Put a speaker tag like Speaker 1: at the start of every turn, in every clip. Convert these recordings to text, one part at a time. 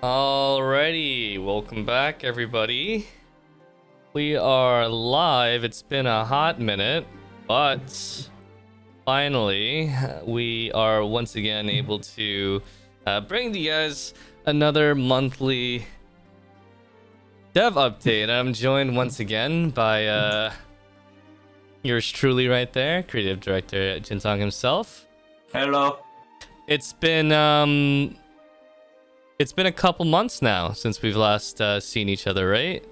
Speaker 1: Alrighty, welcome back everybody. We are live. It's been a hot minute, but finally we are once again able to bring you guys another monthly dev update. I'm joined once again by yours truly right there, creative director Jin Sang himself.
Speaker 2: Hello.
Speaker 1: It's been a couple months now since we've last seen each other, right?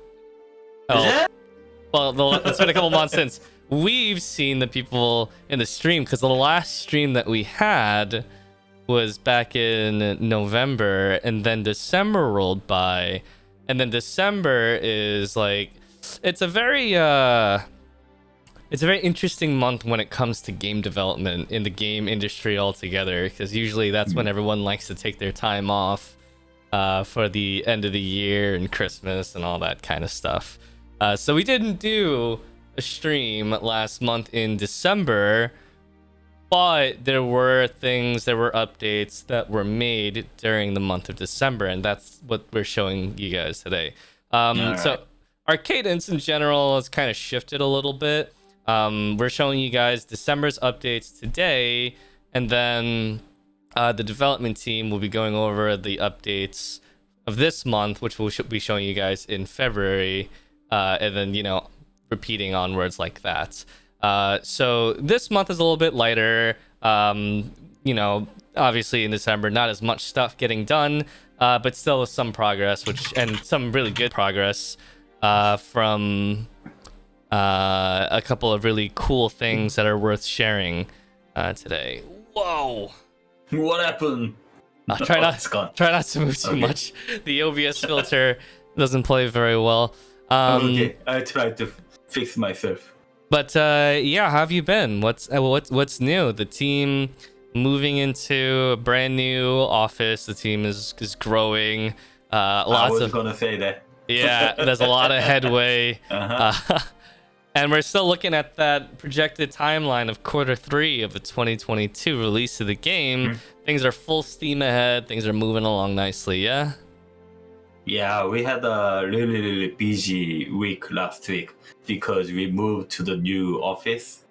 Speaker 2: Is it?
Speaker 1: Well, it's been a couple months since we've seen the people in the stream, because the last stream that we had was back in November, and then December rolled by, and then December is like, it's a very interesting month when it comes to game development in the game industry altogether, because usually that's when everyone likes to take their time off for the end of the year and Christmas and all that kind of stuff. So we didn't do a stream last month in December, but there were updates that were made during the month of December, and that's what we're showing you guys today. So our cadence in general has kind of shifted a little bit. We're showing you guys December's updates today, and then the development team will be going over the updates of this month, which we'll be showing you guys in February, and then, repeating onwards like that. So this month is a little bit lighter. Obviously in December, not as much stuff getting done, but still some progress, and some really good progress from a couple of really cool things that are worth sharing today. Whoa!
Speaker 2: What happened?
Speaker 1: Try not to move too much. The OBS filter doesn't play very well.
Speaker 2: Okay, I tried to fix myself.
Speaker 1: But yeah, how have you been? What's new? The team moving into a brand new office. The team is growing.
Speaker 2: I was gonna say that.
Speaker 1: Yeah, there's a lot of headway.
Speaker 2: Uh-huh.
Speaker 1: And we're still looking at that projected timeline of Q3 of the 2022 release of the game. Things are full steam ahead. Things are moving along nicely, yeah?
Speaker 2: Yeah, we had a really busy week last week because we moved to the new office.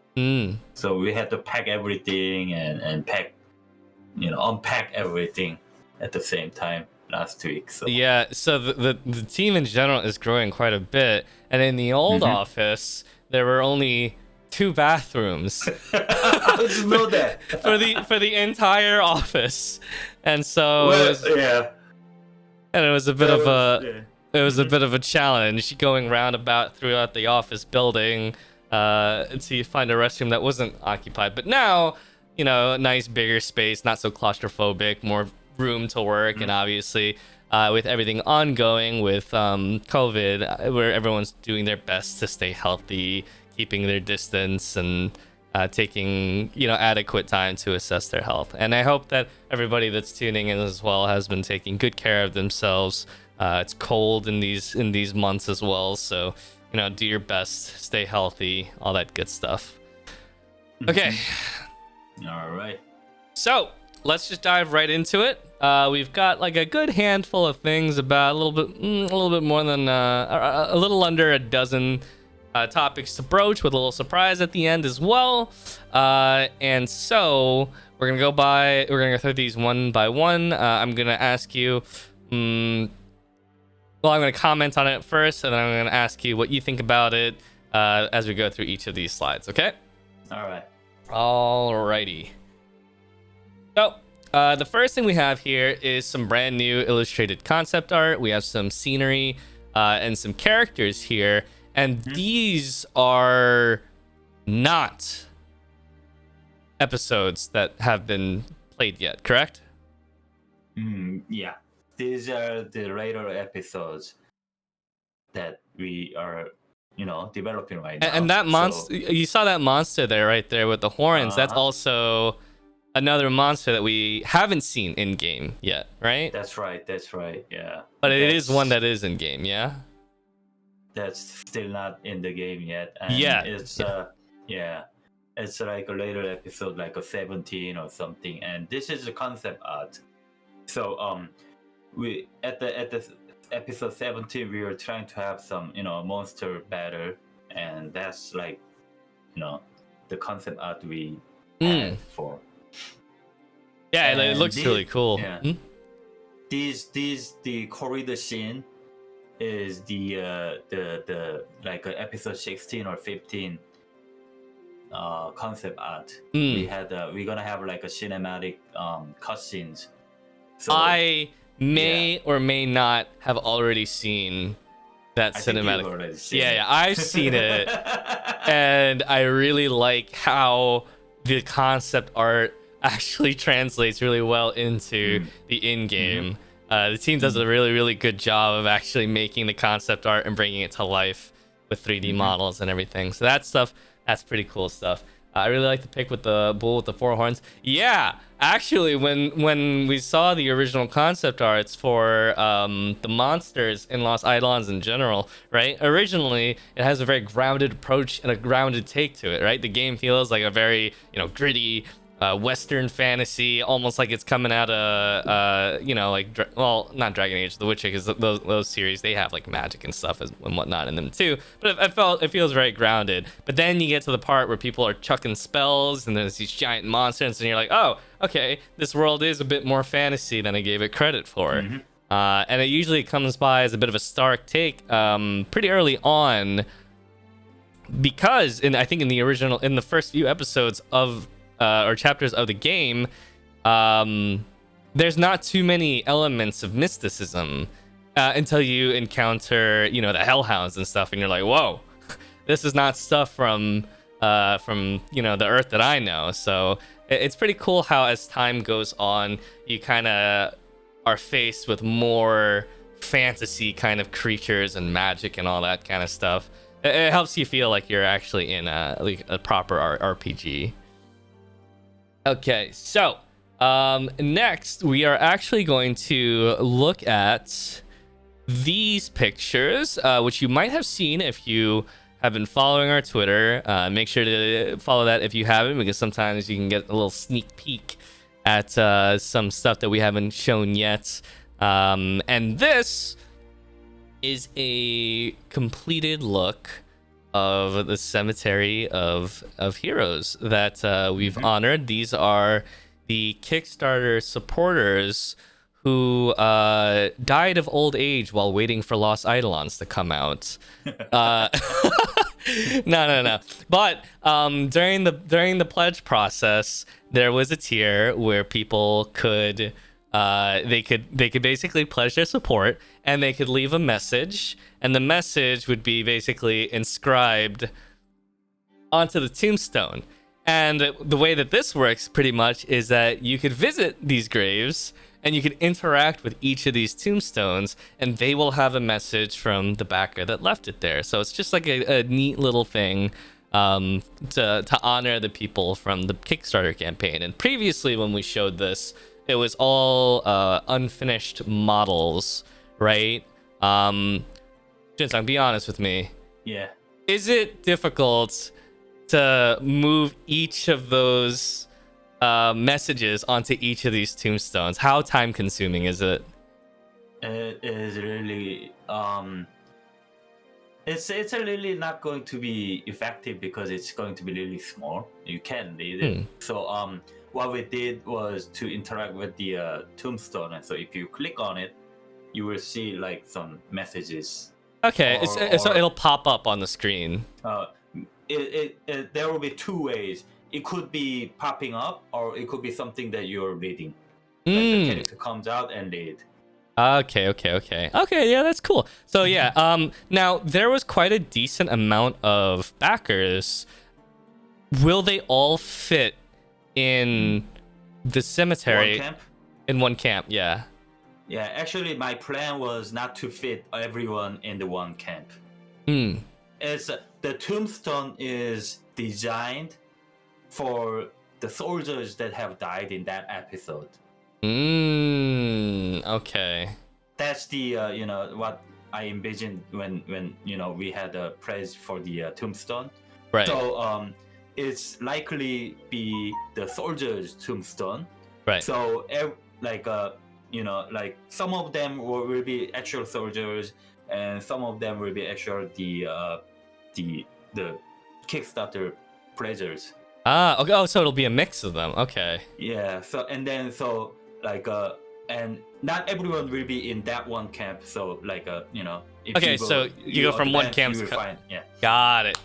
Speaker 2: So we had to pack everything and pack, unpack everything at the same time last week. So
Speaker 1: yeah, so the team in general is growing quite a bit, and in the old office there were only 2 bathrooms.
Speaker 2: I just know that
Speaker 1: for the entire office, and so it was a bit of a challenge going roundabout throughout the office building to find a restroom that wasn't occupied. But now, a nice bigger space, not so claustrophobic, more room to work, and obviously with everything ongoing with COVID, where everyone's doing their best to stay healthy, keeping their distance, and taking adequate time to assess their health. And I hope that everybody that's tuning in as well has been taking good care of themselves. It's cold in these months as well, so do your best, stay healthy, all that good stuff. Okay.
Speaker 2: All right.
Speaker 1: So let's just dive right into it. We've got like a good handful of things, about a little bit more than a little under a dozen topics to broach, with a little surprise at the end as well. And so we're gonna go through these one by one. I'm gonna ask you, I'm gonna comment on it first, and then I'm gonna ask you what you think about it as we go through each of these slides. Okay?
Speaker 2: All right.
Speaker 1: Alrighty. So the first thing we have here is some brand new illustrated concept art. We have some scenery and some characters here, and these are not episodes that have been played yet, correct?
Speaker 2: Yeah, these are the later episodes that we are developing right now.
Speaker 1: And that monster, you saw that monster there, right there with the horns. That's also another monster that we haven't seen in game yet, right?
Speaker 2: That's right. Yeah.
Speaker 1: But it is one that is in game, yeah.
Speaker 2: That's still not in the game yet. And it's it's like a later episode, like a 17 or something. And this is a concept art. So we at the episode 17 we were trying to have some monster battle, and that's like the concept art we had for.
Speaker 1: Yeah, it looks really cool.
Speaker 2: Yeah. The corridor scene is the like episode 16 or 15 concept art. We're gonna have like a cinematic cutscenes. So
Speaker 1: I may or may not have already seen that cinematic. Yeah, I've seen it, and I really like how the concept art actually translates really well into the in-game. The team does a really, really good job of actually making the concept art and bringing it to life with 3D models and everything. So that stuff, that's pretty cool stuff. I really like the pick with the bull with the 4 horns. Yeah, actually, when we saw the original concept arts for the monsters in Lost Eidolons in general, right? Originally, it has a very grounded approach and a grounded take to it, right? The game feels like a very, gritty, Western fantasy, almost like it's coming out of, not Dragon Age, The Witcher, because those series, they have like magic and stuff and whatnot in them too. But it feels very grounded. But then you get to the part where people are chucking spells and there's these giant monsters, and you're like, oh, okay, this world is a bit more fantasy than I gave it credit for. And it usually comes by as a bit of a stark take pretty early on, because I think in the first few episodes of or chapters of the game, there's not too many elements of mysticism until you encounter, the hellhounds and stuff, and you're like, whoa, this is not stuff from the Earth that I know. So it's pretty cool how as time goes on, you kind of are faced with more fantasy kind of creatures and magic and all that kind of stuff. It helps you feel like you're actually in a proper RPG. Okay, so next we are actually going to look at these pictures, which you might have seen if you have been following our Twitter. Make sure to follow that if you haven't, because sometimes you can get a little sneak peek at some stuff that we haven't shown yet. And this is a completed look of the cemetery of heroes that we've honored. These are the Kickstarter supporters who died of old age while waiting for Lost Eidolons to come out. No. But during the pledge process, there was a tier where people could they could basically pledge their support, and they could leave a message, and the message would be basically inscribed onto the tombstone. And the way that this works pretty much is that you could visit these graves and you could interact with each of these tombstones, and they will have a message from the backer that left it there. So it's just like a neat little thing to honor the people from the Kickstarter campaign. And previously when we showed this, it was all unfinished models, right? Jin Sang, be honest with me.
Speaker 2: Yeah.
Speaker 1: Is it difficult to move each of those messages onto each of these tombstones? How time consuming is it?
Speaker 2: It is really it's really not going to be effective because it's going to be really small. You can't read it. So what we did was to interact with the tombstone, and so if you click on it, you will see like some messages.
Speaker 1: Okay, so it'll pop up on the screen.
Speaker 2: There will be two ways. It could be popping up, or it could be something that you're reading. Like the character comes out and read.
Speaker 1: Okay, yeah, that's cool. So yeah, now there was quite a decent amount of backers. Will they all fit in the cemetery?
Speaker 2: One camp?
Speaker 1: In one camp, yeah.
Speaker 2: Yeah, actually, my plan was not to fit everyone in the one camp. It's the tombstone is designed for the soldiers that have died in that episode.
Speaker 1: Okay.
Speaker 2: That's the what I envisioned when we had a praise for the tombstone.
Speaker 1: Right.
Speaker 2: So it's likely be the soldier's tombstone.
Speaker 1: Right.
Speaker 2: So like some of them will be actual soldiers, and some of them will be actual the Kickstarter pledgers.
Speaker 1: Ah, okay. Oh, so it'll be a mix of them. Okay.
Speaker 2: Yeah. So and then so like and not everyone will be in that one camp. So like if
Speaker 1: Okay, so you go from one camp.
Speaker 2: you will find yeah.
Speaker 1: Got it.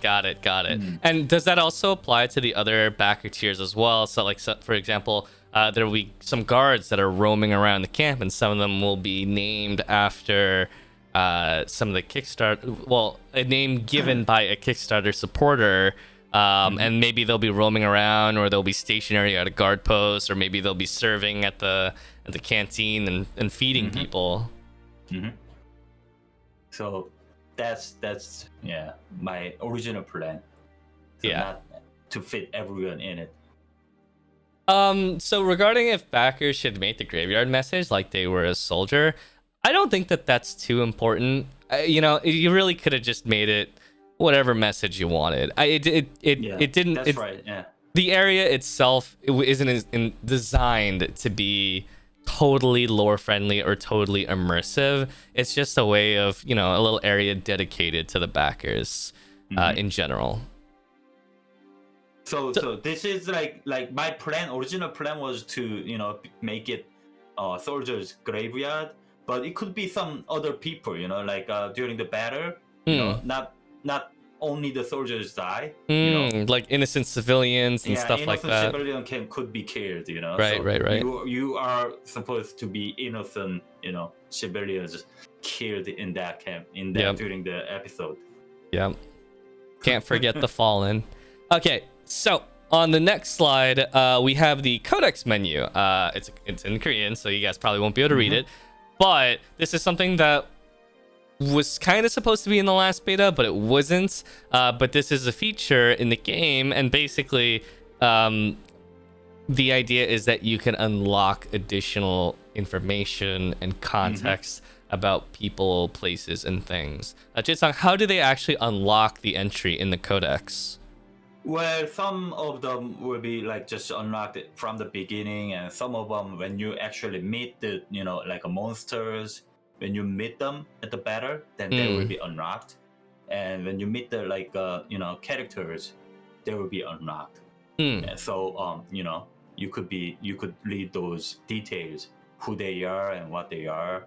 Speaker 1: And does that also apply to the other backer tiers as well? So, like, for example, there will be some guards that are roaming around the camp, and some of them will be named after some of the Kickstarter. Well, a name given by a Kickstarter supporter. And maybe they'll be roaming around, or they'll be stationary at a guard post, or maybe they'll be serving at the canteen and feeding people.
Speaker 2: So that's my original plan. So not to fit everyone in it.
Speaker 1: So regarding if backers should make the graveyard message like they were a soldier, I don't think that that's too important. You really could have just made it whatever message you wanted. It didn't.
Speaker 2: That's right. Yeah.
Speaker 1: The area itself isn't designed to be totally lore friendly or totally immersive. It's just a way of a little area dedicated to the backers in general.
Speaker 2: So this is like my original plan was to make it soldiers graveyard, but it could be some other people like during the battle not only the soldiers die,
Speaker 1: like innocent civilians and stuff like that.
Speaker 2: Civilian could be killed,
Speaker 1: Right,
Speaker 2: so
Speaker 1: right.
Speaker 2: You are supposed to be innocent, civilians killed in that camp during the episode.
Speaker 1: Yep. Can't forget the fallen. Okay, so on the next slide, we have the codex menu. It's in Korean, so you guys probably won't be able to read it. But this is something that was kind of supposed to be in the last beta, but it wasn't. But this is a feature in the game, and basically, the idea is that you can unlock additional information and context about people, places, and things. Jin Sang, how do they actually unlock the entry in the codex?
Speaker 2: Well, some of them will be like just unlocked from the beginning, and some of them when you actually meet the like monsters. When you meet them at the battle, then they will be unlocked, and when you meet the characters, they will be unlocked. And so you could read those details, who they are and what they are.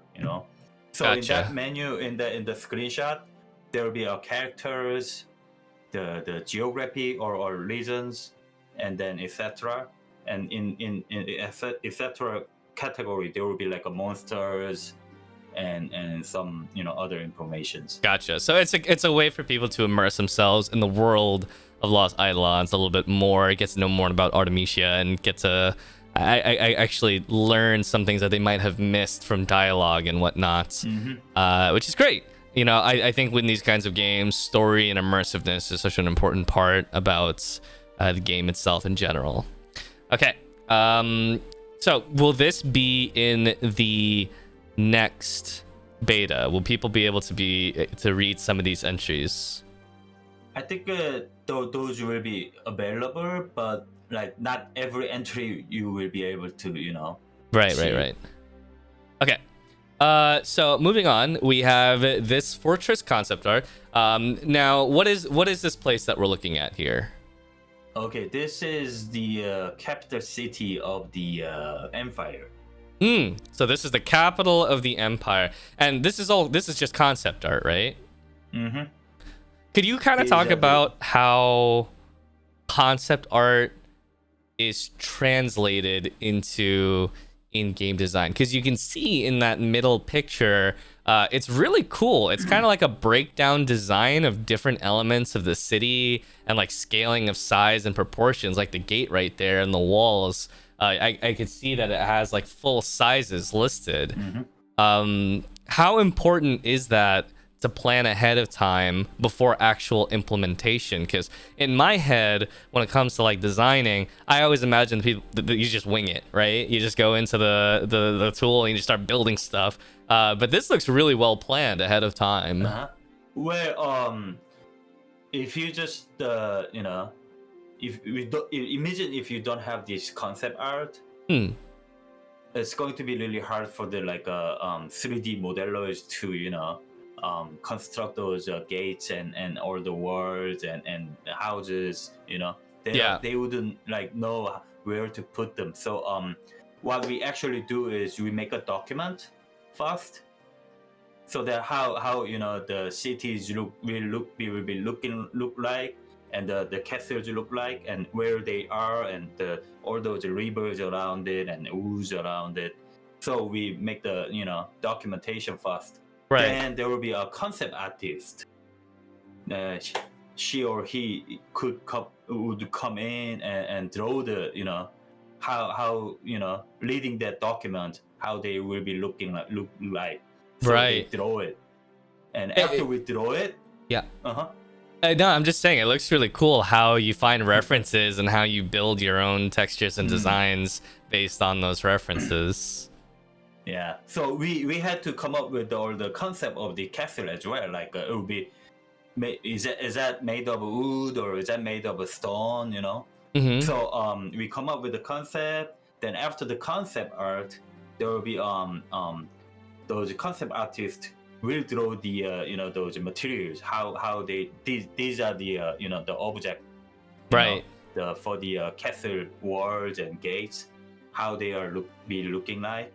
Speaker 2: So
Speaker 1: Gotcha.
Speaker 2: in that menu in the screenshot, there will be characters, the geography or regions, and then etc. And in etc. category, there will be like monsters. And some other informations.
Speaker 1: Gotcha. So it's a way for people to immerse themselves in the world of Lost Eidolons a little bit more, get to know more about Artemisia, and get to I actually learn some things that they might have missed from dialogue and whatnot, which is great. I think with these kinds of games, story and immersiveness is such an important part about the game itself in general. Okay. So will this be in the next beta? Will people be able to read some of these entries?
Speaker 2: I think those will be available, but like not every entry you will be able to
Speaker 1: Right. Okay. So moving on, we have this fortress concept art. Now what is this place that we're looking at here?
Speaker 2: Okay, this is the capital city of the empire.
Speaker 1: So this is the capital of the empire, and this is just concept art, right? Could you kind of talk about how concept art is translated into in-game design? Because you can see in that middle picture, it's really cool. It's kind of like a breakdown design of different elements of the city and like scaling of size and proportions, like the gate right there and the walls. I could see that it has like full sizes listed. How important is that to plan ahead of time before actual implementation? Because in my head, when it comes to like designing, I always imagine people that you just wing it, right? You just go into the tool and you just start building stuff. But this looks really well planned ahead of time.
Speaker 2: Well, if you just if we don't imagine if you don't have this concept art, it's going to be really hard for the 3D modelers to construct those gates and all the walls and houses. They wouldn't know where to put them. So what we actually do is we make a document first, so that how the cities will be look like, and the castles look like, and where they are, and all those rivers around it and woods around it. So we make the documentation first.
Speaker 1: Right.
Speaker 2: Then there will be a concept artist. She or he would come in and draw the how reading that document, how they will be look like. So
Speaker 1: right.
Speaker 2: they draw it, and after we draw it,
Speaker 1: no, I'm just saying it looks really cool how you find references and how you build your own textures and designs based on those references.
Speaker 2: Yeah, so we had to come up with all the concept of the castle as well. Like it would be, is that made of wood or is that made of stone? So we come up with the concept. Then after the concept art, there will be those concept artists will draw the those materials, how these are the the object,
Speaker 1: right,
Speaker 2: for the castle walls and gates, how they are looking like.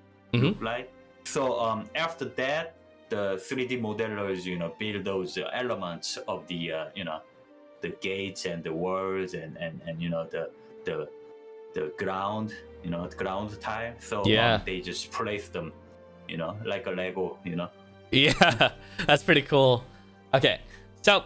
Speaker 2: So after that, the 3D modelers build those elements of the the gates and the walls and the ground, the ground tile. So they just place them like a Lego.
Speaker 1: Yeah, that's pretty cool. Okay, so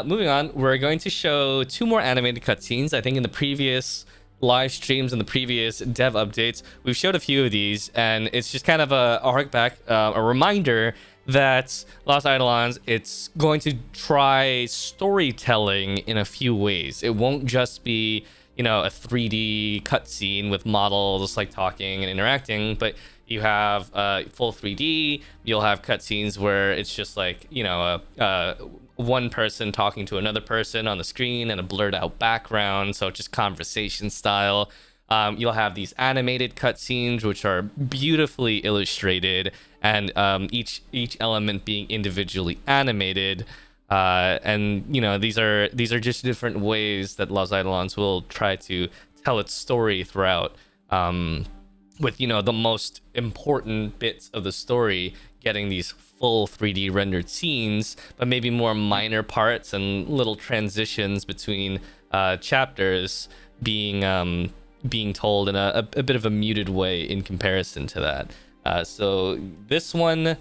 Speaker 1: moving on, we're going to show 2 more animated cutscenes. I think in the previous live streams and the previous dev updates, we've showed a few of these, and it's just kind of a hark back, a reminder that Lost Eidolons, it's going to try storytelling in a few ways. It won't just be a 3D cutscene with models like talking and interacting, but you have full 3D. You'll have cutscenes where it's just like one person talking to another person on the screen and a blurred out background, so just conversation style. You'll have these animated cutscenes which are beautifully illustrated, and each element being individually animated. And these are just different ways that Lost Eidolons will try to tell its story throughout, with the most important bits of the story getting these full 3D rendered scenes, but maybe more minor parts and little transitions between chapters being told in a bit of a muted way in comparison to that. So this one,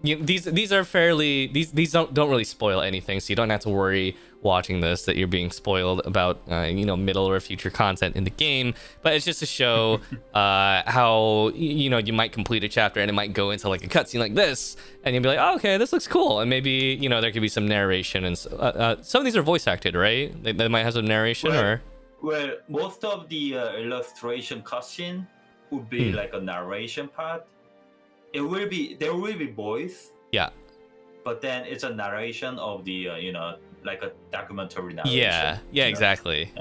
Speaker 1: these are fairly, these don't really spoil anything, so you don't have to worry watching this that you're being spoiled about middle or future content in the game. But it's just to show how you might complete a chapter and it might go into like a cutscene like this, and you'll be like, oh, okay, this looks cool, and maybe there could be some narration, and some of these are voice acted, right? They might have some narration.
Speaker 2: Well, most of the illustration cutscene would be like a narration part. There will be voice.
Speaker 1: Yeah.
Speaker 2: But then it's a narration of the like a documentary narration.
Speaker 1: Yeah, exactly.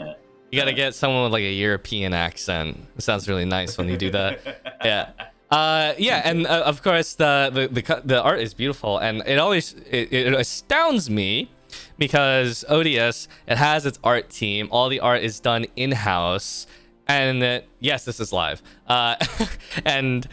Speaker 1: You gotta get someone with like a European accent. It sounds really nice when you do that. Yeah. And of course the art is beautiful, and it astounds me because ODS, it has its art team. All the art is done in-house, and yes, this is live. And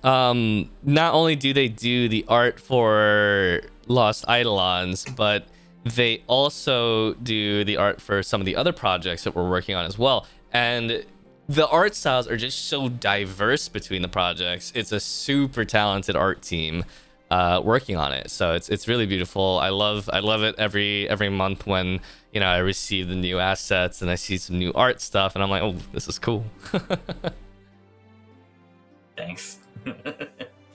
Speaker 1: not only do they do the art for Lost Eidolons, but they also do the art for some of the other projects that we're working on as well. And the art styles are just so diverse between the projects. It's a super talented art team working on it. So it's really beautiful. I love it every month when I receive the new assets and I see some new art stuff, and I'm like, oh, this is cool.
Speaker 2: Thanks.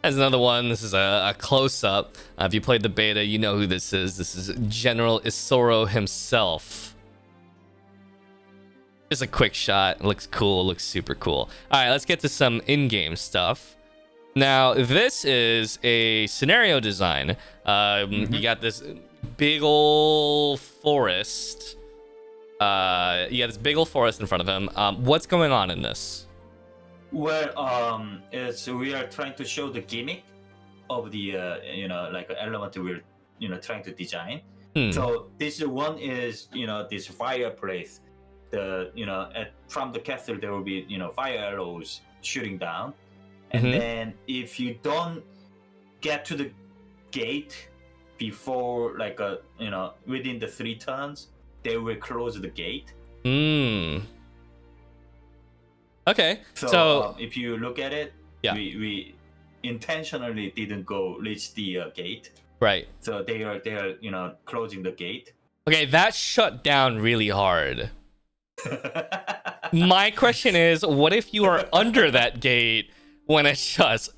Speaker 1: As another one, this is a close-up. If you played the beta, you know who this is. This is General Isoro himself. Just a quick shot. It looks cool. It looks super cool. All right, let's get to some in-game stuff. Now, this is a scenario design. You got this big ol' forest. You got this big ol' forest in front of him. What's going on in this?
Speaker 2: Well, it's we are trying to show the gimmick of the like element we're trying to design. So this one is this fireplace. The from the castle there will be fire arrows shooting down, and then if you don't get to the gate before like within the 3 turns, they will close the gate.
Speaker 1: Okay.
Speaker 2: So if you look at it,
Speaker 1: yeah,
Speaker 2: we intentionally didn't go reach the gate.
Speaker 1: Right.
Speaker 2: So they are closing the gate.
Speaker 1: Okay, that shut down really hard. My question is, what if you are under that gate when it shuts?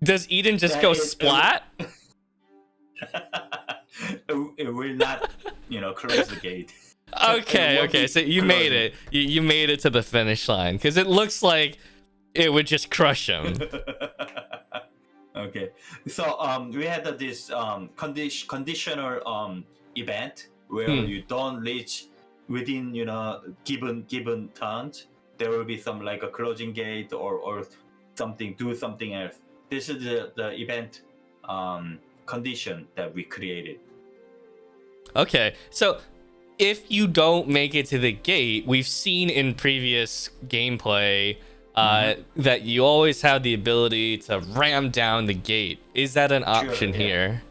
Speaker 1: Does Eden just go splat?
Speaker 2: It will not, close the gate.
Speaker 1: Okay. So you made it. You made it to the finish line because it looks like it would just crush him.
Speaker 2: Okay. So we had this conditional event where you don't reach within given turns. There will be some like a closing gate or something, do something else. This is the event condition that we created.
Speaker 1: Okay, so if you don't make it to the gate, we've seen in previous gameplay that you always have the ability to ram down the gate. Is that an option here?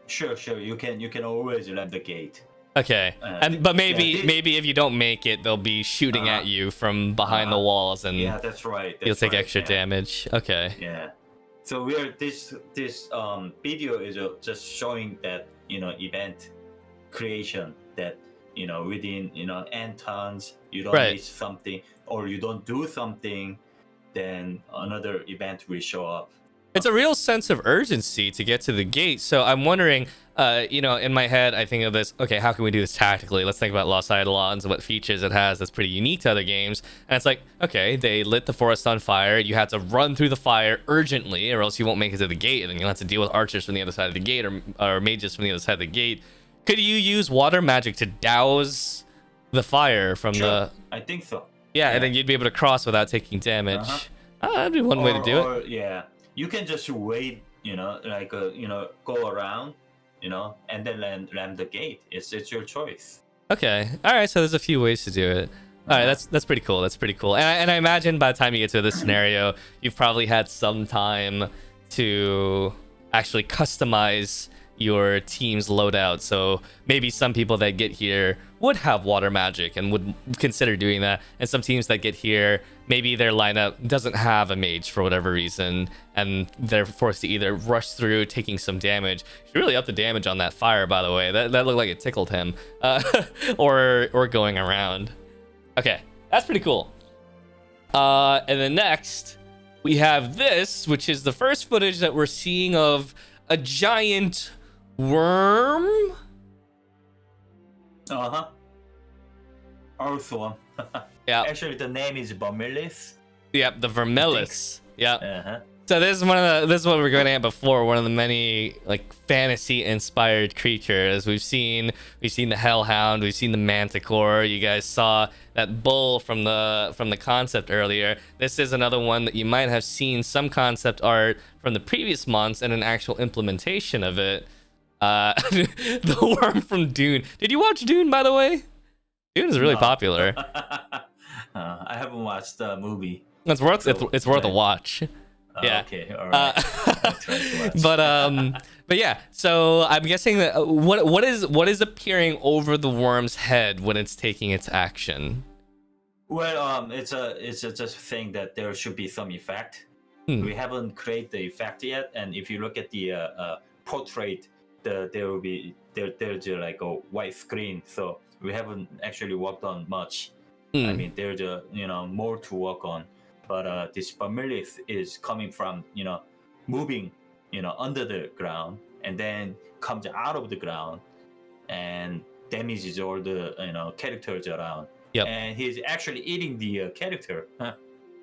Speaker 2: Sure. You can always ram the gate.
Speaker 1: Okay, but maybe if you don't make it, they'll be shooting at you from behind the walls, and
Speaker 2: that's right.
Speaker 1: You'll take extra damage. Okay.
Speaker 2: Yeah. So this video is just showing that event creation that within n turns you don't reach something or you don't do something, then another event will show up.
Speaker 1: It's a real sense of urgency to get to the gate. So I'm wondering, in my head, I think of this, okay, how can we do this tactically? Let's think about Lost Eidolons and what features it has that's pretty unique to other games. And it's like, okay, they lit the forest on fire. You have to run through the fire urgently or else you won't make it to the gate. And then you'll have to deal with archers from the other side of the gate or mages from the other side of the gate. Could you use water magic to douse the fire from the...
Speaker 2: I think so.
Speaker 1: Yeah, and then you'd be able to cross without taking damage. That'd be one way to do it.
Speaker 2: Yeah. You can just wait, go around, and then ram the gate. It's your choice.
Speaker 1: Okay. All right. So there's a few ways to do it. All right. That's pretty cool. That's pretty cool. And I imagine by the time you get to this scenario, you've probably had some time to actually customize your team's loadout. So maybe some people that get here would have water magic and would consider doing that, and some teams that get here, maybe their lineup doesn't have a mage for whatever reason, and they're forced to either rush through taking some damage. You should really up the damage on that fire, by the way. That looked like it tickled him. Or going around. Okay, that's pretty cool. And then next we have this, which is the first footage that we're seeing of a giant worm.
Speaker 2: Earthworm.
Speaker 1: Yeah.
Speaker 2: Actually, the name is Vermelis.
Speaker 1: Yep, the Vermelis. Yeah. So this is what we're going at before. One of the many like fantasy inspired creatures we've seen. We've seen the Hellhound. We've seen the Manticore. You guys saw that bull from the concept earlier. This is another one that you might have seen some concept art from the previous months and an actual implementation of it. The worm from Dune. Did you watch Dune, by the way? Dune is really popular.
Speaker 2: I haven't watched the movie.
Speaker 1: It's worth a watch. Yeah.
Speaker 2: Okay. All right.
Speaker 1: But yeah. So I'm guessing that what is appearing over the worm's head when it's taking its action?
Speaker 2: Well, it's just saying that there should be some effect. We haven't created the effect yet, and if you look at the portrait, there's like a white screen, so we haven't actually worked on much. I mean, there's more to work on, but this Vermelis is coming from moving under the ground and then comes out of the ground and damages all the characters around.
Speaker 1: Yep.
Speaker 2: And he's actually eating the character.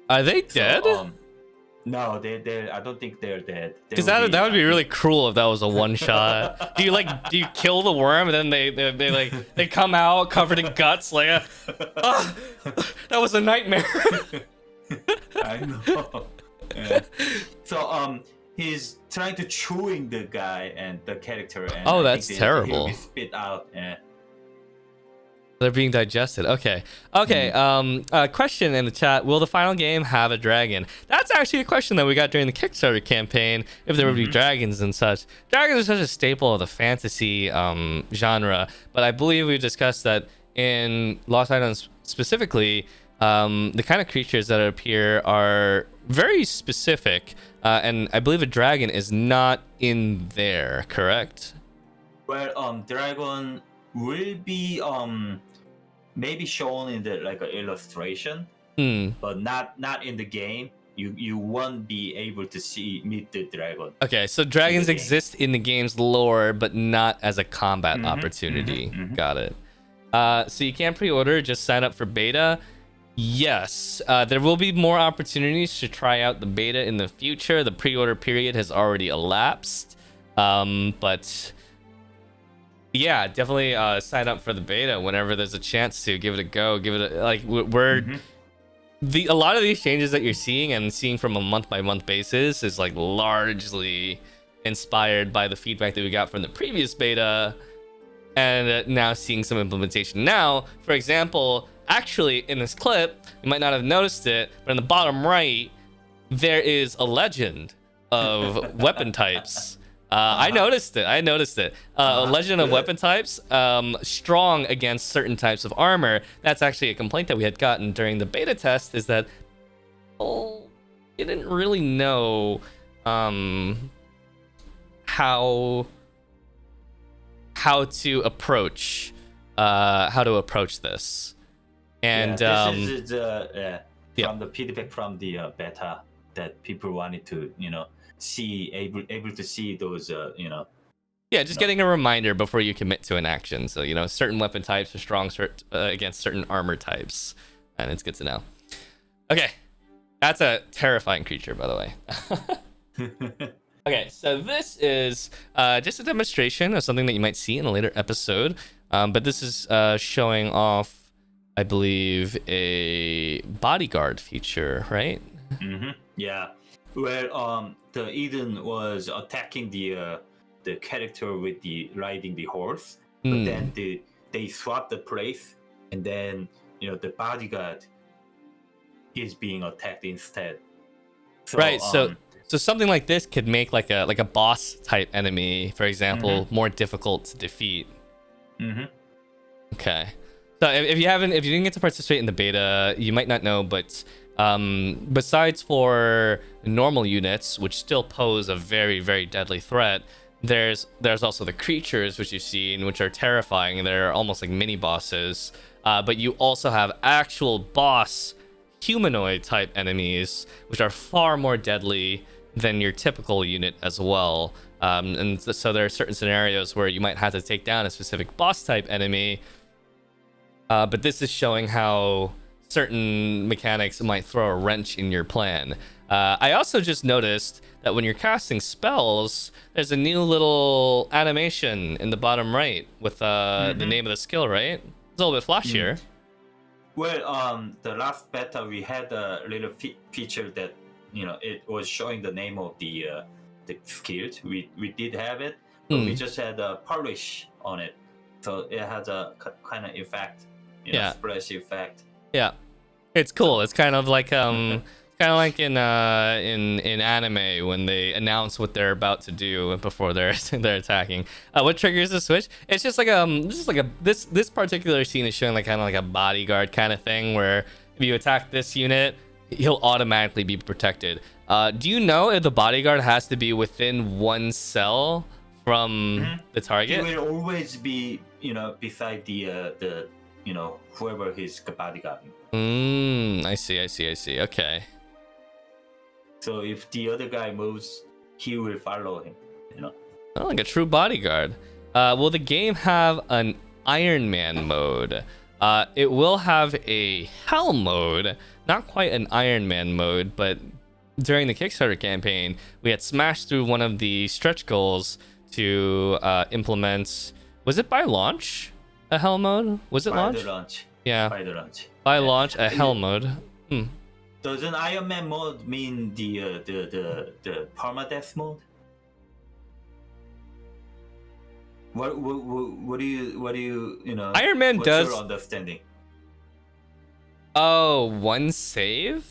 Speaker 1: Are they dead?
Speaker 2: No, they I don't think they're dead.
Speaker 1: Because that would be really cruel if that was a one shot. Do you kill the worm and then they come out covered in guts like that was a nightmare.
Speaker 2: I know. Yeah. So he's trying to chewing the guy and the character, and
Speaker 1: Oh,
Speaker 2: I
Speaker 1: that's
Speaker 2: think
Speaker 1: terrible.
Speaker 2: he'll be spit out. Yeah.
Speaker 1: They're being digested. Okay. Question in the chat: will the final game have a dragon? That's actually a question that we got during the Kickstarter campaign. If there would be dragons and such. Dragons are such a staple of the fantasy genre, but I believe we've discussed that in Lost Islands specifically, the kind of creatures that appear are very specific, and I believe a dragon is not in there. Correct?
Speaker 2: Well, dragon will be maybe shown in the like an illustration, but not in the game. You won't be able to meet the dragon.
Speaker 1: Okay, so dragons exist in the game's lore, but not as a combat opportunity. Got it. So you can pre-order, just sign up for beta. Yes, there will be more opportunities to try out the beta in the future. The pre-order period has already elapsed, but yeah, definitely sign up for the beta whenever there's a chance to give it a go. Give it a, like we're a lot of these changes that you're seeing and seeing from a month by month basis is like largely inspired by the feedback that we got from the previous beta, and now seeing some implementation. Now, for example, actually in this clip, you might not have noticed it, but in the bottom right, there is a legend of weapon types. I noticed it. A legend of weapon types, strong against certain types of armor. That's actually a complaint that we had gotten during the beta test, is that you didn't really know how to approach this. And
Speaker 2: this is from the feedback from the beta that people wanted to able to see those
Speaker 1: getting a reminder before you commit to an action. So certain weapon types are strong against certain armor types, and it's good to know. Okay, that's a terrifying creature, by the way. Okay, so this is just a demonstration of something that you might see in a later episode, but this is showing off, I believe, a bodyguard feature, right?
Speaker 2: Yeah. Well, the Eden was attacking the character with riding the horse, but then they swapped the place, and then the bodyguard is being attacked instead. So,
Speaker 1: right. So something like this could make like a boss type enemy, for example, more difficult to defeat. Okay. So if you didn't get to participate in the beta, you might not know, but besides for normal units, which still pose a very, very deadly threat, there's also the creatures, which you've seen, which are terrifying, and they're almost like mini bosses. But you also have actual boss humanoid type enemies, which are far more deadly than your typical unit as well. And so there are certain scenarios where you might have to take down a specific boss type enemy. But this is showing how certain mechanics might throw a wrench in your plan. I also just noticed that when you're casting spells, there's a new little animation in the bottom right with the name of the skill, right? It's a little bit flashier.
Speaker 2: Well, the last beta we had a little feature that it was showing the name of the skills. We did have it, but we just had a polish on it, so it has a kind of effect, splash effect.
Speaker 1: Yeah, it's cool. It's kind of like in anime when they announce what they're about to do before they're attacking. What triggers the switch? It's just like this particular scene is showing like kind of like a bodyguard kind of thing, where if you attack this unit, he'll automatically be protected. Do you know if the bodyguard has to be within one cell from the target?
Speaker 2: He will always be beside the whoever his bodyguard.
Speaker 1: I see. Okay.
Speaker 2: So if the other guy moves, he will follow him.
Speaker 1: Oh, like a true bodyguard. Will the game have an Iron Man mode? It will have a Hell mode, not quite an Iron Man mode, but during the Kickstarter campaign, we had smashed through one of the stretch goals to implement. Was it by launch a Hell mode? Was it launch?
Speaker 2: By launch.
Speaker 1: Yeah.
Speaker 2: By the launch.
Speaker 1: By launch a Hell mode.
Speaker 2: Doesn't Iron Man mode mean the permadeath mode? What do you know?
Speaker 1: Iron Man
Speaker 2: what's
Speaker 1: does.
Speaker 2: your understanding?
Speaker 1: Oh, one save?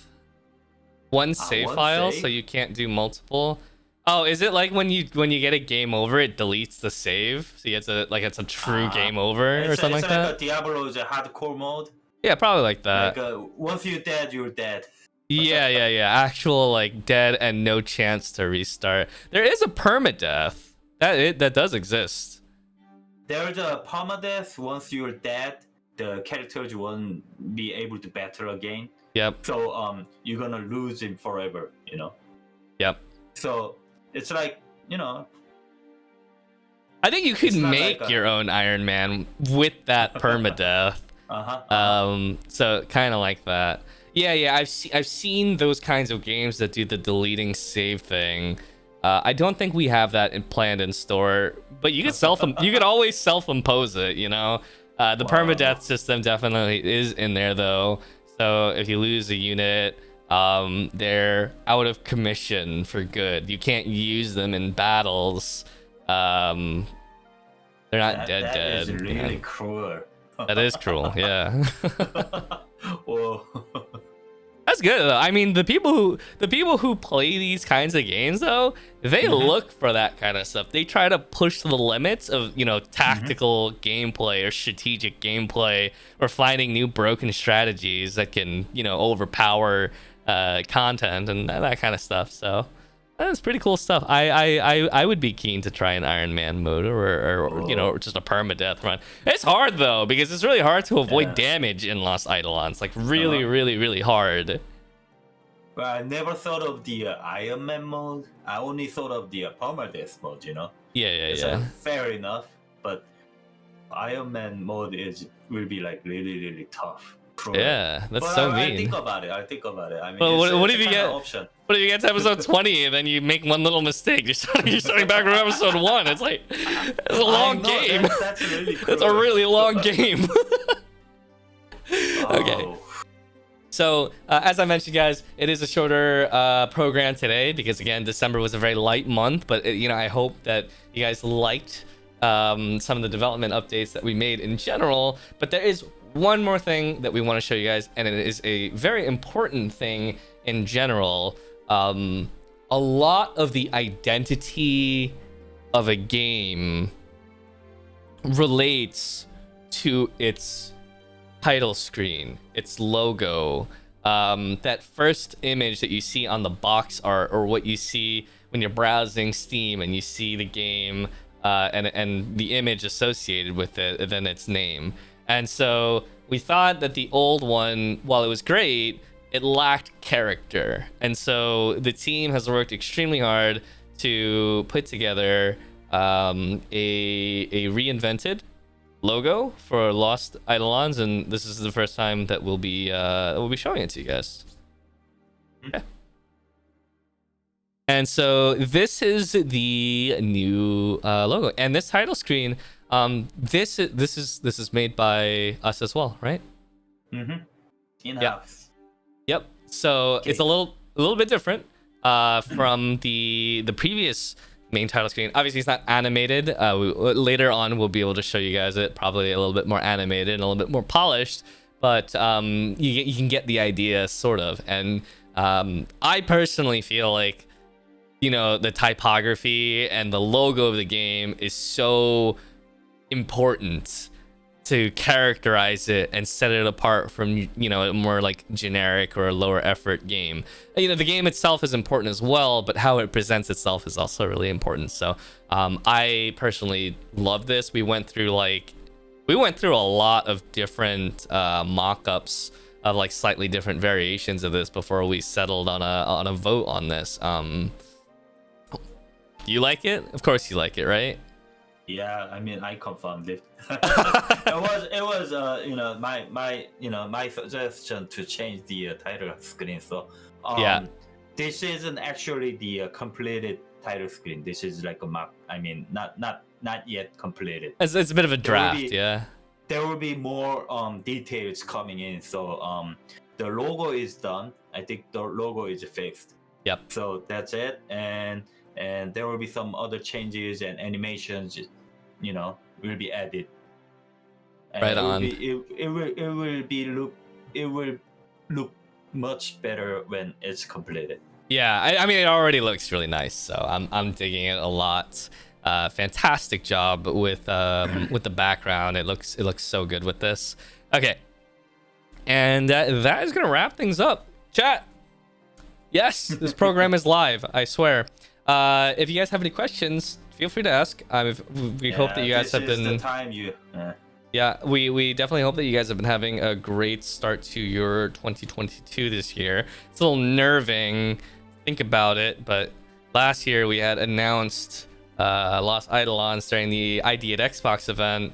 Speaker 1: One save
Speaker 2: one
Speaker 1: file,
Speaker 2: save?
Speaker 1: so you can't do multiple. Oh, is it like when you get a game over, it deletes the save, so it's a true game over or something like that?
Speaker 2: It's like a Diablo's a hardcore mode.
Speaker 1: Yeah, probably like that.
Speaker 2: Once you're dead, you're dead.
Speaker 1: Yeah. Actual like dead and no chance to restart. There is a permadeath that does exist.
Speaker 2: There's a permadeath. Once you're dead, the characters won't be able to battle again.
Speaker 1: Yep.
Speaker 2: So you're gonna lose him forever. You know.
Speaker 1: Yep.
Speaker 2: So it's like, you know.
Speaker 1: I think you could make your own Iron Man with that permadeath. So kind of like that. Yeah. I've seen those kinds of games that do the deleting save thing. I don't think we have that planned in store, but you could you could always self-impose it. You know, the permadeath system definitely is in there though. So if you lose a unit, they're out of commission for good. You can't use them in battles. They're not dead.
Speaker 2: That is really cruel.
Speaker 1: That is cruel. Yeah.
Speaker 2: Whoa.
Speaker 1: That's good though. I mean, the people who play these kinds of games though, they look for that kind of stuff. They try to push the limits of, you know, tactical gameplay or strategic gameplay, or finding new broken strategies that can, you know, overpower content and that kind of stuff. So that's pretty cool stuff. I would be keen to try an Iron Man mode or you know, just a permadeath run. It's hard though, because it's really hard to avoid damage in Lost Eidolons. Like really hard.
Speaker 2: But I never thought of the Iron Man mode. I only thought of the permadeath mode, you know.
Speaker 1: Yeah.
Speaker 2: Fair enough, but Iron Man mode will be like really tough.
Speaker 1: Yeah, that's so mean.
Speaker 2: I think about it. I mean,
Speaker 1: well, what if you get
Speaker 2: option?
Speaker 1: What if you get to episode 20 and then you make one little mistake? You're starting back from episode 1. It's like, it's a long game.
Speaker 2: That's really cool.
Speaker 1: It's a really long game. Okay. So, as I mentioned, guys, it is a shorter program today because, again, December was a very light month. But, you know, I hope that you guys liked some of the development updates that we made in general. But there is one more thing that we want to show you guys, and it is a very important thing in general. A lot of the identity of a game relates to its title screen, its logo, that first image that you see on the box art, or what you see when you're browsing Steam and you see the game, and the image associated with it, and then its name. And so we thought that the old one, while it was great, it lacked character. And so the team has worked extremely hard to put together a reinvented logo for Lost Eidolons, and this is the first time that we'll be showing it to you guys. Yeah. And so this is the new logo, and this title screen. This is made by us as well, right?
Speaker 2: In-house.
Speaker 1: Yep. So it's a little bit different from the previous main title screen. Obviously, it's not animated. Later on, we'll be able to show you guys it, probably a little bit more animated and a little bit more polished. But you can get the idea, sort of. And I personally feel like, you know, the typography and the logo of the game is so important to characterize it and set it apart from, you know, a more like generic or a lower effort game. You know, the game itself is important as well, but how it presents itself is also really important. So I personally love this. We went through a lot of different mock-ups of like slightly different variations of this before we settled on a vote on this. You like it? Of course you like it, right?
Speaker 2: Yeah, I mean, I confirmed it. it was you know, my suggestion to change the title screen. So
Speaker 1: yeah,
Speaker 2: this isn't actually the completed title screen. This is like a mock. I mean, not yet completed.
Speaker 1: It's a bit of a draft. Yeah,
Speaker 2: there will be more details coming in. So the logo is done. I think the logo is fixed.
Speaker 1: Yep.
Speaker 2: So that's it, and there will be some other changes and animations, will be added. And
Speaker 1: Right on.
Speaker 2: It will look much better when it's completed.
Speaker 1: Yeah, I mean, it already looks really nice, so I'm digging it a lot. Fantastic job with the background. It looks so good with this. Okay, and that is gonna wrap things up. Chat. Yes, this program is live. I swear. If you guys have any questions, feel free to ask. We hope that you guys have been.
Speaker 2: This is the time you.
Speaker 1: Yeah, we definitely hope that you guys have been having a great start to your 2022 this year. It's a little nerving. Think about it, but last year we had announced Lost Eidolons during the ID at Xbox event,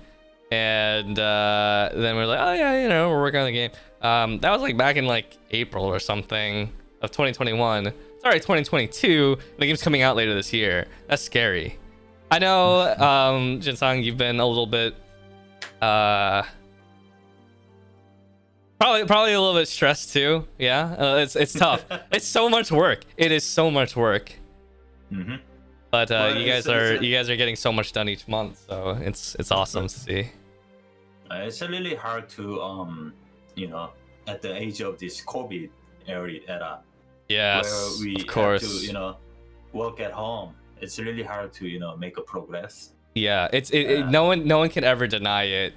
Speaker 1: and then we're like, oh yeah, we're working on the game. That was like back in like April or something of 2021. Sorry, 2022. The game's coming out later this year. That's scary. I know, Jin Sang, you've been a little bit probably a little bit stressed too. Yeah, it's tough. It's so much work. It is so much work.
Speaker 2: Mm-hmm.
Speaker 1: But you guys are getting so much done each month, so it's awesome to see.
Speaker 2: It's really hard to at the age of this COVID era.
Speaker 1: Yes,
Speaker 2: where we
Speaker 1: of course.
Speaker 2: have to work at home. It's really hard to make a progress.
Speaker 1: Yeah, no one can ever deny it.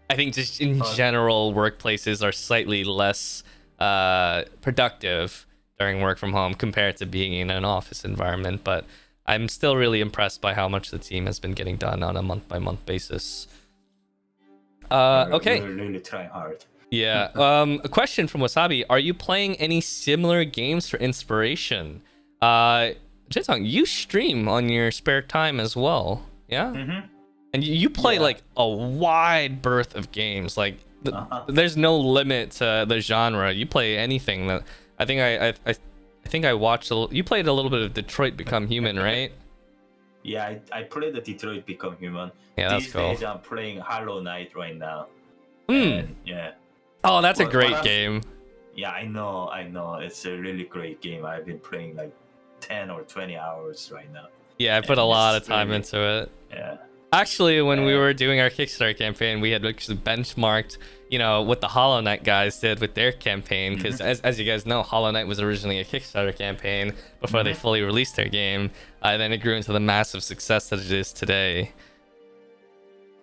Speaker 1: I think just in general, workplaces are slightly less productive during work from home compared to being in an office environment. But I'm still really impressed by how much the team has been getting done on a month-by-month basis. Okay.
Speaker 2: We're really trying hard.
Speaker 1: Yeah. A question from Wasabi: are you playing any similar games for inspiration? Jin Sang, you stream on your spare time as well. Yeah.
Speaker 2: Mm-hmm.
Speaker 1: And you play like a wide berth of games. Like there's no limit to the genre. You play anything. That I think I watched. You played a little bit of Detroit Become Human, right?
Speaker 2: Yeah, I played the Detroit Become Human.
Speaker 1: Yeah, that's
Speaker 2: These
Speaker 1: cool.
Speaker 2: days I'm playing Hollow Knight right now.
Speaker 1: And,
Speaker 2: yeah.
Speaker 1: Oh, that's a great game.
Speaker 2: Yeah, I know. It's a really great game. I've been playing like 10 or 20 hours right now.
Speaker 1: Yeah, I put a lot of time into it.
Speaker 2: Yeah.
Speaker 1: Actually, when we were doing our Kickstarter campaign, we had actually benchmarked, what the Hollow Knight guys did with their campaign. Because as you guys know, Hollow Knight was originally a Kickstarter campaign before they fully released their game. Then it grew into the massive success that it is today.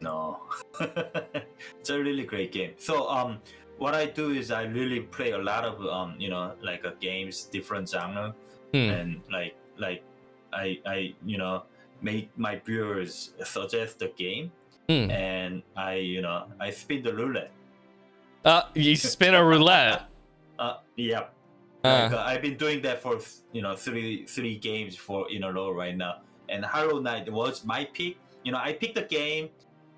Speaker 2: No. It's a really great game. So, what I do is I really play a lot of, like games, different genre. And like I make my viewers suggest the game, and I spin the roulette.
Speaker 1: You spin a roulette.
Speaker 2: Yeah. I've been doing that for three games in a row right now, and Hollow Knight was my pick. I picked the game,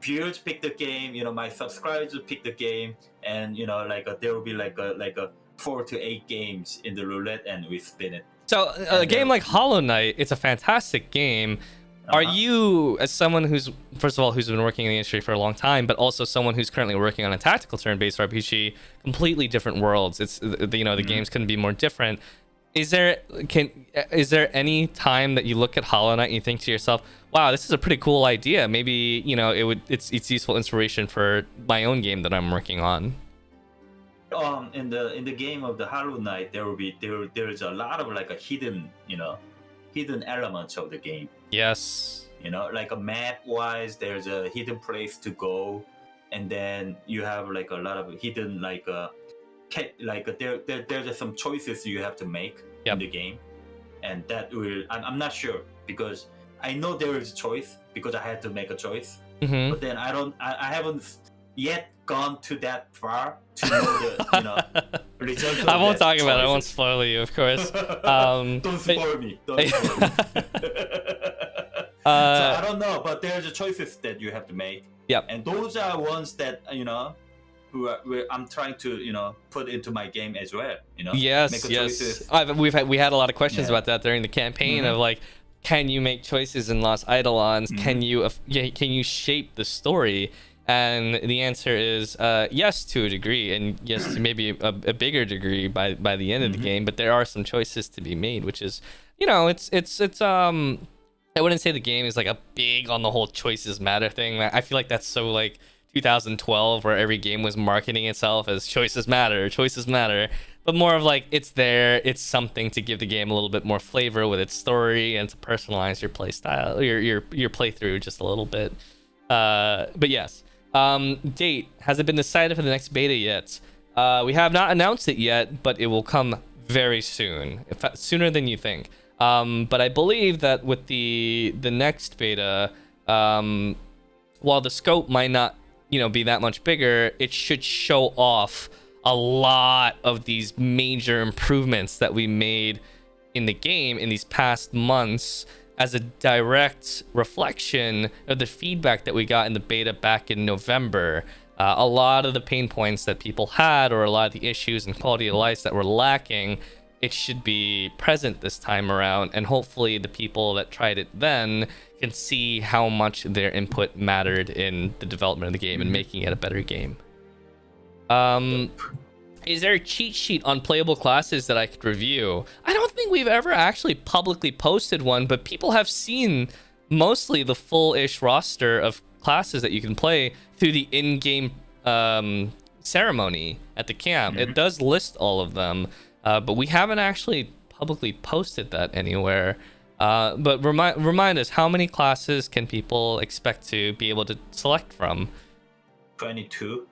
Speaker 2: viewers pick the game, my subscribers pick the game, and there will be like a 4 to 8 games in the roulette, and we spin it.
Speaker 1: So a game like Hollow Knight, it's a fantastic game. Are you, as someone who's been working in the industry for a long time, but also someone who's currently working on a tactical turn-based RPG, completely different worlds. It's the games couldn't be more different. Is there any time that you look at Hollow Knight and you think to yourself, wow, this is a pretty cool idea. Maybe it's useful inspiration for my own game that I'm working on.
Speaker 2: In the game of the Hollow Knight, there's a lot of like a hidden elements of the game.
Speaker 1: Yes.
Speaker 2: Like a map wise, there's a hidden place to go, and then you have like a lot of hidden there's some choices you have to make in the game, and that will I'm not sure, because I know there is a choice because I had to make a choice, but then I haven't yet gone to that far to know the result of
Speaker 1: I won't talk
Speaker 2: choices.
Speaker 1: about it. I won't spoil you, of course.
Speaker 2: Don't spoil me. So I don't know, but there's a choices that you have to make.
Speaker 1: Yep.
Speaker 2: And those are ones that I'm trying to put into my game as well.
Speaker 1: Yes,
Speaker 2: make
Speaker 1: yes. We had a lot of questions about that during the campaign of like, can you make choices in Lost Eidolons? Can you shape the story? And the answer is yes to a degree, and yes to maybe a bigger degree by the end of the game. But there are some choices to be made, which is, it's I wouldn't say the game is like a big on the whole choices matter thing. I feel like that's so like 2012, where every game was marketing itself as choices matter, but more of like it's there, it's something to give the game a little bit more flavor with its story and to personalize your play style, your playthrough just a little bit. But yes, date, has it been decided for the next beta yet? We have not announced it yet, but it will come very soon, in fact, sooner than you think. But I believe that with the next beta, while the scope might not, be that much bigger, it should show off a lot of these major improvements that we made in the game in these past months as a direct reflection of the feedback that we got in the beta back in November. A lot of the pain points that people had, or a lot of the issues and quality of life that were lacking, it should be present this time around, and hopefully the people that tried it then can see how much their input mattered in the development of the game and making it a better game. Is there a cheat sheet on playable classes that I could review? I don't think we've ever actually publicly posted one, but people have seen mostly the full-ish roster of classes that you can play through the in-game ceremony at the camp. It does list all of them. But we haven't actually publicly posted that anywhere. But remind us, how many classes can people expect to be able to select from?
Speaker 2: 22.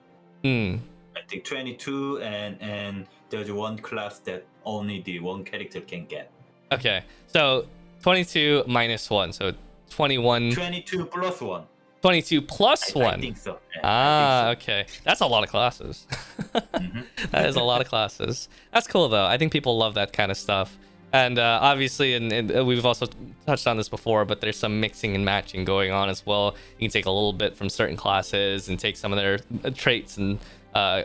Speaker 2: I think 22, and there's one class that only the one character can get.
Speaker 1: Okay, so 22 minus 1, so 21.
Speaker 2: 22 plus 1.
Speaker 1: 22 plus 1.
Speaker 2: I think so. Yeah,
Speaker 1: I think so. Okay. That's a lot of classes. That is a lot of classes. That's cool, though. I think people love that kind of stuff. And obviously, and we've also touched on this before, but there's some mixing and matching going on as well. You can take a little bit from certain classes and take some of their traits and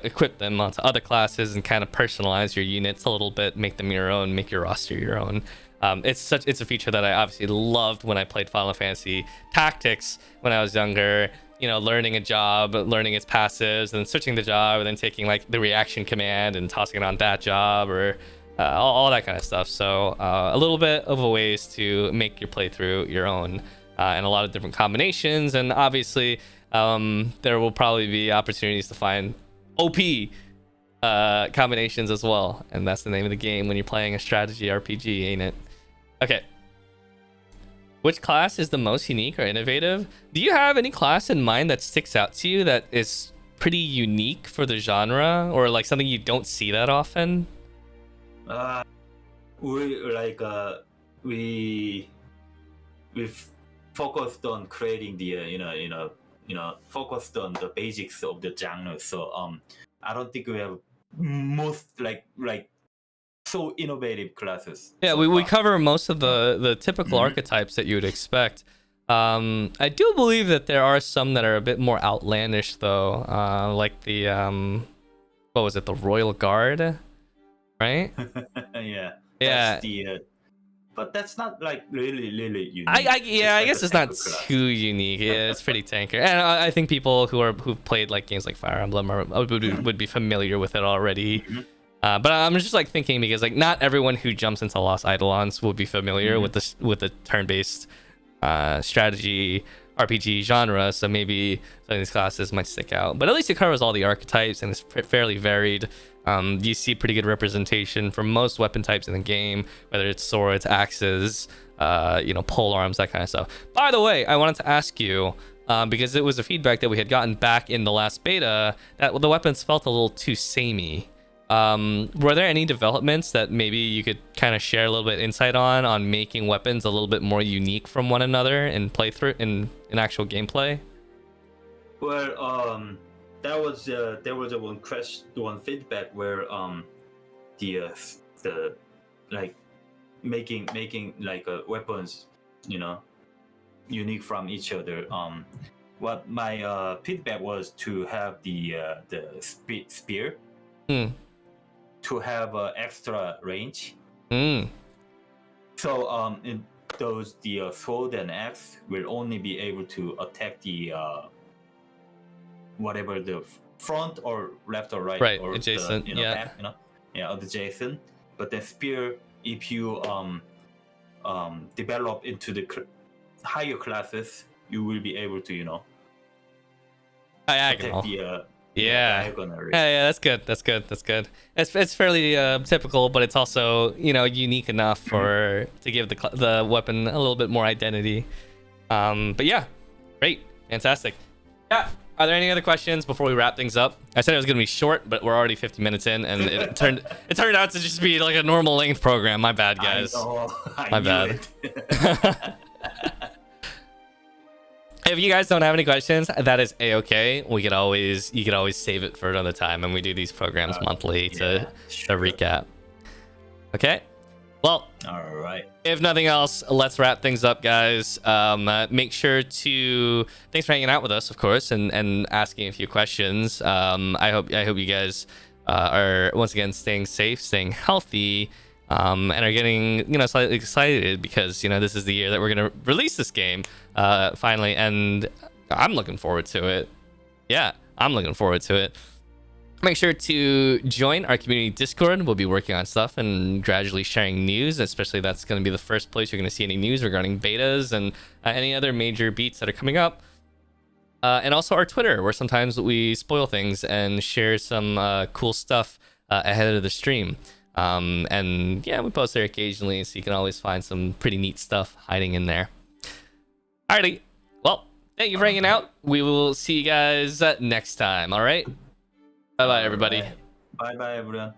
Speaker 1: equip them onto other classes and kind of personalize your units a little bit, make them your own, make your roster your own. It's a feature that I obviously loved when I played Final Fantasy Tactics when I was younger. Learning a job, learning its passives, and then switching the job, and then taking like the reaction command and tossing it on that job, or all that kind of stuff. So a little bit of a ways to make your playthrough your own, and a lot of different combinations. And obviously, there will probably be opportunities to find OP combinations as well. And that's the name of the game when you're playing a strategy RPG, ain't it? Okay. Which class is the most unique or innovative? Do you have any class in mind that sticks out to you that is pretty unique for the genre, or like something you don't see that often?
Speaker 2: We've focused on creating the focused on the basics of the genre. So I don't think we have most like so innovative classes.
Speaker 1: Yeah, we cover most of the typical archetypes that you would expect. I do believe that there are some that are a bit more outlandish, though, like the what was it, the Royal Guard, right?
Speaker 2: Yeah.
Speaker 1: Yeah.
Speaker 2: But that's not like really unique.
Speaker 1: I guess it's not too unique. Yeah, it's pretty tanker, and I think people who've played like games like Fire Emblem would be familiar with it already. But I'm just like thinking, because like not everyone who jumps into Lost Eidolons will be familiar with the turn-based strategy RPG genre, so maybe some of these classes might stick out. But at least it covers all the archetypes and it's fairly varied. You see pretty good representation for most weapon types in the game, whether it's swords, axes, pole arms, that kind of stuff. By the way, I wanted to ask you, because it was a feedback that we had gotten back in the last beta, that the weapons felt a little too samey. Were there any developments that maybe you could kind of share a little bit insight on making weapons a little bit more unique from one another in playthrough in actual gameplay?
Speaker 2: Well, there was one feedback where the like making like weapons, unique from each other. What my feedback was to have the spear. To have extra range. So the sword and axe will only be able to attack the whatever the front or left or right,
Speaker 1: Right,
Speaker 2: or
Speaker 1: adjacent,
Speaker 2: the
Speaker 1: yeah.
Speaker 2: back, adjacent. But the spear, if you develop into the higher classes, you will be able to
Speaker 1: Diagonal.
Speaker 2: protect the
Speaker 1: Yeah,
Speaker 2: diagonal.
Speaker 1: that's good. That's good. That's good. It's fairly typical, but it's also unique enough to give the weapon a little bit more identity. But yeah, great, fantastic. Yeah. Are there any other questions before we wrap things up? I said it was gonna be short, but we're already 50 minutes in, and it turned out to just be like a normal length program. My bad, guys. My bad. If you guys don't have any questions, that is a-okay. You could always save it for another time, and we do these programs monthly to recap. Okay. Well,
Speaker 2: all right.
Speaker 1: If nothing else, let's wrap things up, guys. Make sure to thanks for hanging out with us, of course, and asking a few questions. I hope you guys are once again staying safe, staying healthy, and are getting slightly excited because this is the year that we're gonna release this game finally, and I'm looking forward to it. Yeah, I'm looking forward to it. Make sure to join our community Discord. We'll be working on stuff and gradually sharing news, especially that's going to be the first place you're going to see any news regarding betas and any other major beats that are coming up. And also our Twitter, where sometimes we spoil things and share some cool stuff ahead of the stream. And yeah, we post there occasionally, so you can always find some pretty neat stuff hiding in there. Alrighty. Well, thank you for hanging out. We will see you guys next time. All right. Bye-bye, everybody.
Speaker 2: Bye-bye, everyone.